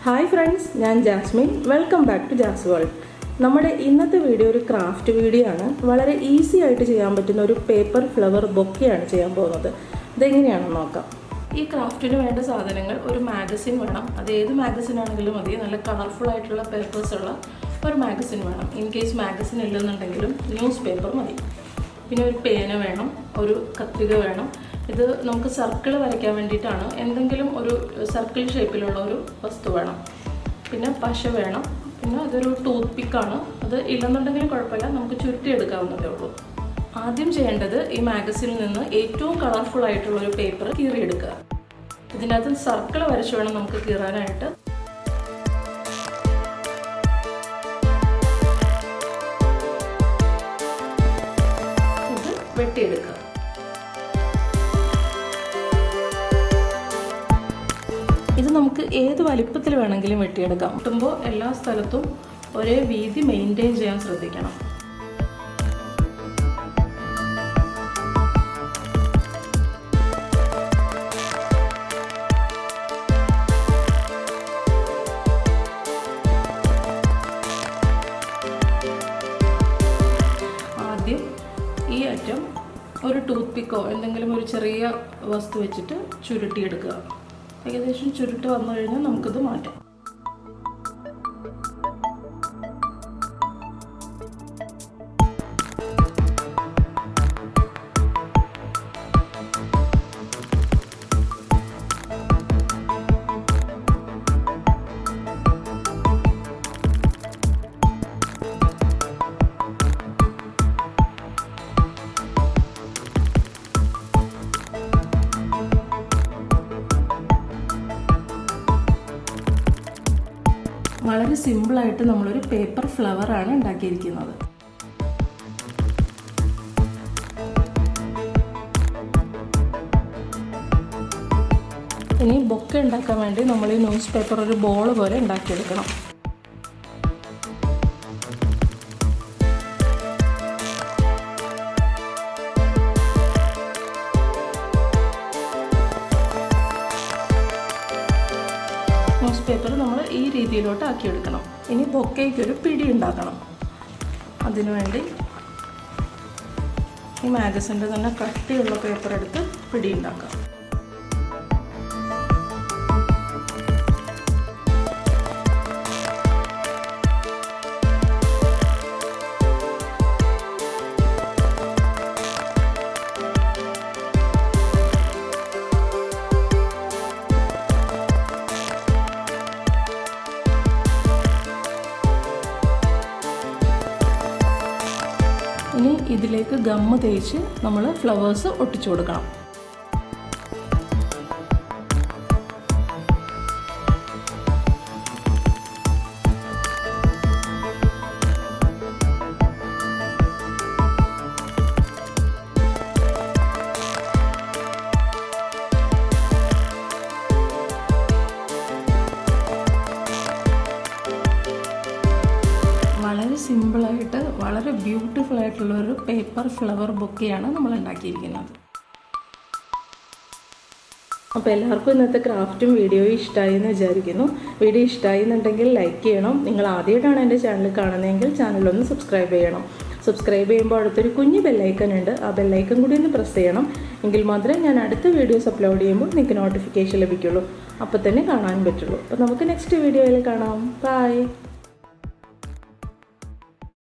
Hi friends, I am Jasmin. Welcome back to Jas World. നമ്മുടെ ഇന്നത്തെ video ഒരു craft video ആണ്. വളരെ ഈസി ആയിട്ട് ചെയ്യാൻ പറ്റുന്ന ഒരു പേപ്പർ ഫ്ലവർ ബൊക്കെ ആണ് ചെയ്യാൻ പോകുന്നത്. ഇതെങ്ങനെയാണെന്ന് നോക്കാം. ഈ ക്രാഫ്റ്റിന് വേണ്ട സാധനങ്ങൾ ഒരു മാഗസിൻ വേണം. അത് ഏത് മാഗസിൻ ആണെങ്കിലും മതി. നല്ല കളർഫുൾ ആയിട്ടുള്ള പേപ്പേഴ്സ് ഉള്ള ഒരു മാഗസിൻ വേണം. ഇൻ കേസ് മാഗസിൻ ഇല്ലെന്നുണ്ടെങ്കിലും ന്യൂസ് പേപ്പർ മതി. പിന്നെ ഒരു പേന വേണം, ഒരു കത്രിക വേണം. ഇത് നമുക്ക് സർക്കിൾ വരയ്ക്കാൻ വേണ്ടിയിട്ടാണ്. എന്തെങ്കിലും ഒരു സർക്കിൾ ഷേപ്പിലുള്ള ഒരു വസ്തു വേണം. പിന്നെ പശ വേണം. പിന്നെ അതൊരു ടൂത്ത് പിക്കാണ്. അത് ഇല്ലെന്നുണ്ടെങ്കിലും കുഴപ്പമില്ല, നമുക്ക് ചുരുട്ടിയെടുക്കാവുന്നതേ ഉള്ളൂ. ആദ്യം ചെയ്യേണ്ടത് ഈ മാഗസിനിൽ നിന്ന് ഏറ്റവും കളർഫുൾ ആയിട്ടുള്ളൊരു പേപ്പർ കീറിയെടുക്കുക. ഇതിനകത്ത് സർക്കിൾ വരച്ച് വേണം നമുക്ക് കീറാനായിട്ട്. ഇത് വെട്ടിയെടുക്കുക. ഇത് നമുക്ക് ഏത് വലിപ്പത്തിൽ വേണമെങ്കിലും വെട്ടിയെടുക്കാം. വെട്ടുമ്പോൾ എല്ലാ സ്ഥലത്തും ഒരേ വീതി മെയിൻറ്റെയിൻ ചെയ്യാൻ ശ്രദ്ധിക്കണം. ആദ്യം ഈ അറ്റം ഒരു ടൂത്ത് പിക്കോ എന്തെങ്കിലും ഒരു ചെറിയ വസ്തു വെച്ചിട്ട് ചുരുട്ടിയെടുക്കുക. ഏകദേശം ചുരുട്ട് വന്നു കഴിഞ്ഞാൽ നമുക്കിത് മാറ്റാം. വളരെ സിമ്പിളായിട്ട് നമ്മളൊരു പേപ്പർ ഫ്ലവറാണ് ഉണ്ടാക്കിയിരിക്കുന്നത്. ഇനി ബൊക്കെ ഉണ്ടാക്കാൻ വേണ്ടി നമ്മൾ ഈ ന്യൂസ് പേപ്പർ ഒരു ബോൾ പോലെ ഉണ്ടാക്കിയെടുക്കണം. ന്യൂസ് പേപ്പർ നമ്മൾ ഈ രീതിയിലോട്ട് ആക്കിയെടുക്കണം. ഇനി ബൊക്കയ്ക്കൊരു പിടി ഉണ്ടാക്കണം. അതിനുവേണ്ടി ഈ മാഗസിൻ്റെ തന്നെ കട്ടിയുള്ള പേപ്പർ എടുത്ത് പിടി ഉണ്ടാക്കാം. ഇനി ഇതിലേക്ക് ഗമ്മ് തേച്ച് നമ്മൾ ഫ്ലവേഴ്സ് ഒട്ടിച്ചു കൊടുക്കണം. വളരെ സിമ്പിളായിട്ട് വളരെ ബ്യൂട്ടിഫുൾ ആയിട്ടുള്ളൊരു പേപ്പർ ഫ്ലവർ ബൊക്കെയാണ് നമ്മൾ ഉണ്ടാക്കിയിരിക്കുന്നത്. അപ്പോൾ എല്ലാവർക്കും ഇന്നത്തെ ക്രാഫ്റ്റും വീഡിയോയും ഇഷ്ടമായി എന്ന് വിചാരിക്കുന്നു. വീഡിയോ ഇഷ്ടമായി എന്നുണ്ടെങ്കിൽ ലൈക്ക് ചെയ്യണം. നിങ്ങൾ ആദ്യമായിട്ടാണ് എൻ്റെ ചാനൽ കാണുന്നതെങ്കിൽ ചാനലൊന്ന് സബ്സ്ക്രൈബ് ചെയ്യണം. സബ്സ്ക്രൈബ് ചെയ്യുമ്പോൾ അടുത്തൊരു കുഞ്ഞ് ബെല്ലൈക്കൺ ഉണ്ട്. ആ ബെല്ലൈക്കൺ കൂടി ഒന്ന് പ്രസ് ചെയ്യണം. എങ്കിൽ മാത്രമേ ഞാൻ അടുത്ത വീഡിയോസ് അപ്ലോഡ് ചെയ്യുമ്പോൾ നിങ്ങൾക്ക് നോട്ടിഫിക്കേഷൻ ലഭിക്കുള്ളൂ. അപ്പോൾ തന്നെ കാണാൻ പറ്റുള്ളൂ. അപ്പോൾ നമുക്ക് നെക്സ്റ്റ് വീഡിയോയിൽ കാണാം. ബൈ.